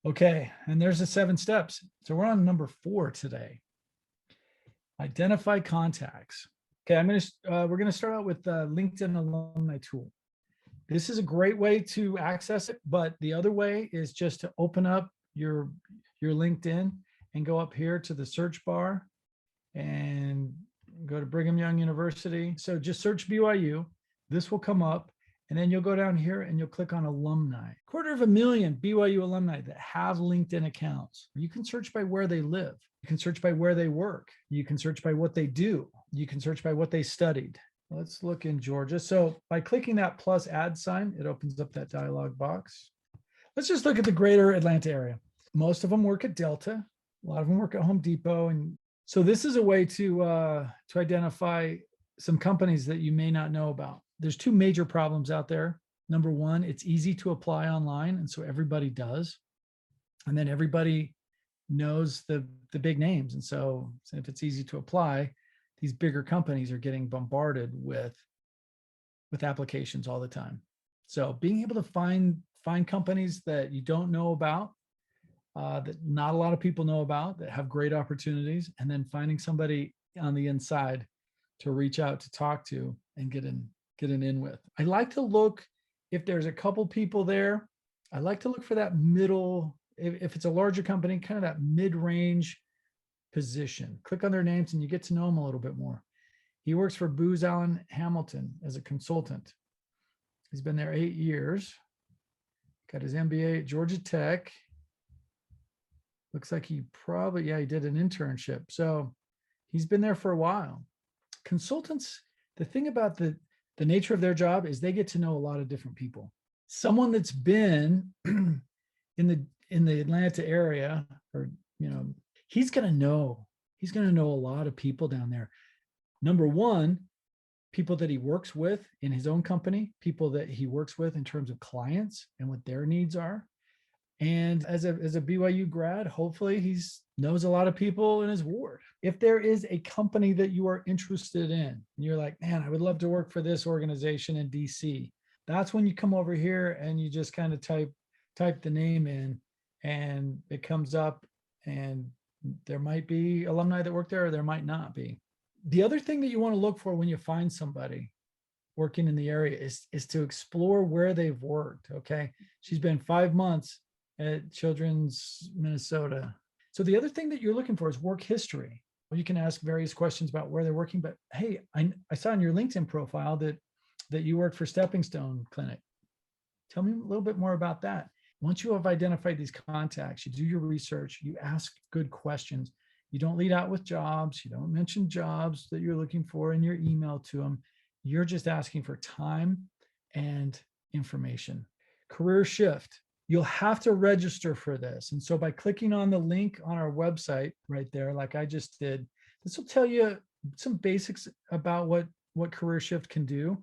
Okay, and there's the 7 steps. So we're on number 4 today. Identify contacts. Okay, we're gonna start out with the LinkedIn alumni tool. This is a great way to access it, but the other way is just to open up your LinkedIn and go up here to the search bar and go to Brigham Young University. So just search BYU. This will come up. And then you'll go down here and you'll click on alumni. 250,000 BYU alumni that have LinkedIn accounts. You can search by where they live. You can search by where they work. You can search by what they do. You can search by what they studied. Let's look in Georgia. So by clicking that plus add sign, it opens up that dialog box. Let's just look at the greater Atlanta area. Most of them work at Delta. A lot of them work at Home Depot. And so this is a way to identify some companies that you may not know about. There's 2 major problems out there. Number one, it's easy to apply online. And so everybody does. And then everybody knows the big names. And so if it's easy to apply, these bigger companies are getting bombarded with applications all the time. So being able to find companies that you don't know about, that not a lot of people know about, that have great opportunities, and then finding somebody on the inside to reach out to talk to and get an in with. I like to look, if there's a couple people there, I like to look for that middle, if it's a larger company, kind of that mid-range position. Click on their names and you get to know them a little bit more. He works for Booz Allen Hamilton as a consultant. He's been there 8 years. Got his MBA at Georgia Tech. Looks like he did an internship. So he's been there for a while. Consultants, the thing about the nature of their job is they get to know a lot of different people. Someone that's been in the Atlanta area, or he's going to know a lot of people down there. Number one, people that he works with in his own company, people that he works with in terms of clients and what their needs are. And as a BYU grad, hopefully he knows a lot of people in his ward. If there is a company that you are interested in, and you're like, man, I would love to work for this organization in DC, that's when you come over here and you just kind of type the name in, and it comes up, and there might be alumni that work there, or there might not be. The other thing that you want to look for when you find somebody working in the area is to explore where they've worked. Okay. She's been 5 months at Children's Minnesota. So the other thing that you're looking for is work history. You can ask various questions about where they're working, but hey, I saw in your LinkedIn profile that you work for Stepping Stone Clinic. Tell me a little bit more about that. Once you have identified these contacts, you do your research, you ask good questions. You don't lead out with jobs. You don't mention jobs that you're looking for in your email to them. You're just asking for time and information. Career shift. You'll have to register for this. And so by clicking on the link on our website right there, like I just did, this will tell you some basics about what Career Shift can do.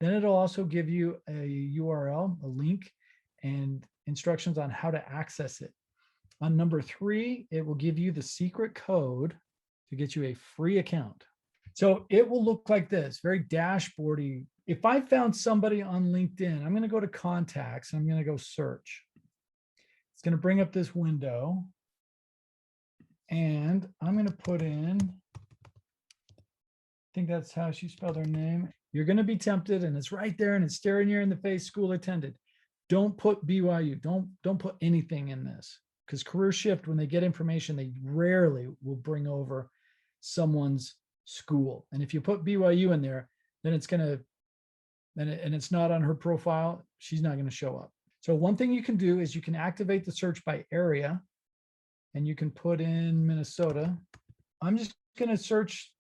Then it'll also give you a URL, a link, and instructions on how to access it. On number 3, it will give you the secret code to get you a free account. So it will look like this, very dashboardy. If I found somebody on LinkedIn, I'm going to go to contacts. I'm going to go search. It's going to bring up this window. And I'm going to put in, I think that's how she spelled her name. You're going to be tempted, and it's right there, and it's staring you in the face, school attended. Don't put BYU. Don't put anything in this. Because Career Shift, when they get information, they rarely will bring over someone's school. And if you put BYU in there, then it's going to, and it's not on her profile, she's not going to show up. So one thing you can do is you can activate the search by area, and you can put in Minnesota. I'm just going to search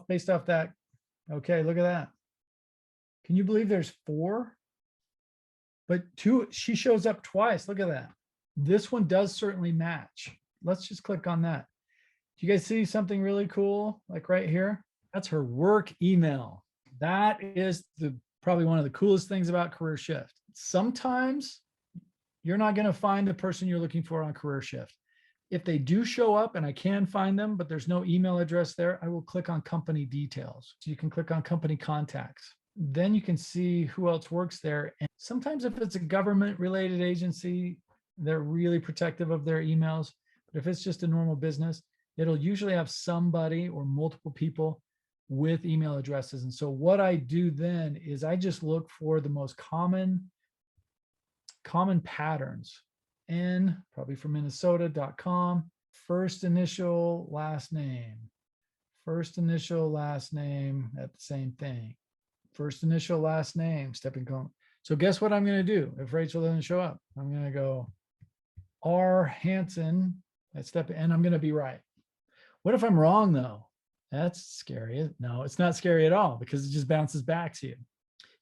based off that. Okay, look at that. Can you believe there's 4? But 2, she shows up twice. Look at that. This one does certainly match. Let's just click on that. Do you guys see something really cool? Like right here? That's her work email. That is probably one of the coolest things about Career Shift. Sometimes you're not going to find the person you're looking for on Career Shift. If they do show up and I can find them, but there's no email address there, I will click on company details. So you can click on company contacts. Then you can see who else works there. And sometimes if it's a government related agency, they're really protective of their emails. But if it's just a normal business, it'll usually have somebody or multiple people with email addresses. And so what I do then is I just look for the most common patterns. N, probably from Minnesota.com, first initial, last name, first initial, last name at the same thing, first initial, last name, stepping stone. So guess what I'm going to do if Rachel doesn't show up? I'm going to go R Hansen at step, and I'm going to be right. What if I'm wrong though? That's scary. No, it's not scary at all because it just bounces back to you.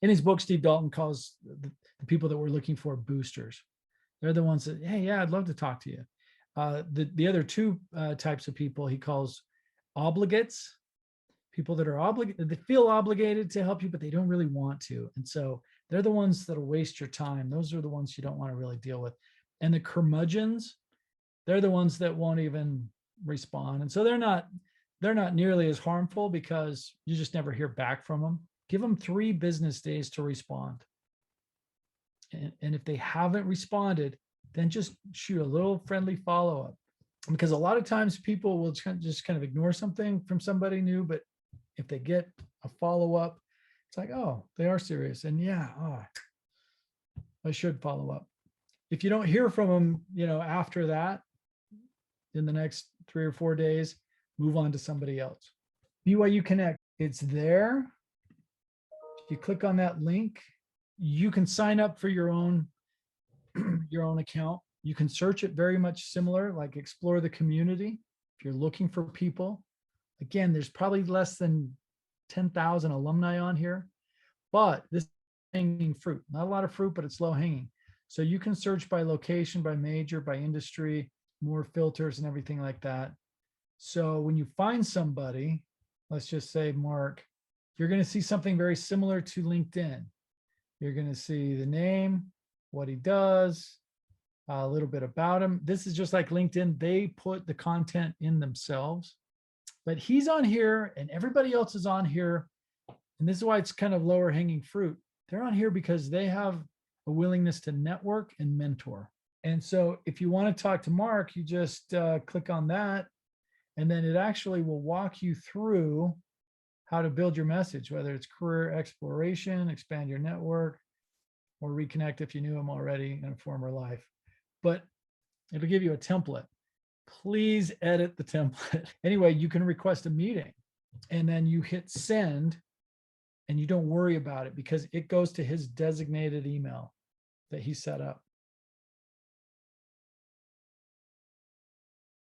In his book, Steve Dalton calls the people that we're looking for boosters. They're the ones that, hey, yeah, I'd love to talk to you. The other two types of people he calls obligates, people that are obligated, they feel obligated to help you, but they don't really want to. And so they're the ones that'll waste your time. Those are the ones you don't want to really deal with. And the curmudgeons, they're the ones that won't even respond. And so they're not nearly as harmful because you just never hear back from them. Give them 3 business days to respond. And if they haven't responded, then just shoot a little friendly follow-up. Because a lot of times people will just kind of ignore something from somebody new, but if they get a follow-up, it's like, oh, they are serious. And yeah, I should follow up. If you don't hear from them, after that, in the next 3 or 4 days, move on to somebody else. BYU Connect, it's there. If you click on that link, you can sign up for your own account. You can search it very much similar, like explore the community. If you're looking for people, again, there's probably less than 10,000 alumni on here, but this is hanging fruit, not a lot of fruit, but it's low hanging. So you can search by location, by major, by industry, more filters and everything like that. So when you find somebody, let's just say Mark, you're going to see something very similar to LinkedIn. You're going to see the name, what he does, a little bit about him. This is just like LinkedIn. They put the content in themselves, but he's on here and everybody else is on here. And this is why it's kind of lower hanging fruit. They're on here because they have a willingness to network and mentor. And so if you want to talk to Mark, you just click on that, and then it actually will walk you through how to build your message, whether it's career exploration, expand your network, or reconnect if you knew him already in a former life. But it'll give you a template. Please edit the template. Anyway, you can request a meeting and then you hit send and you don't worry about it because it goes to his designated email that he set up.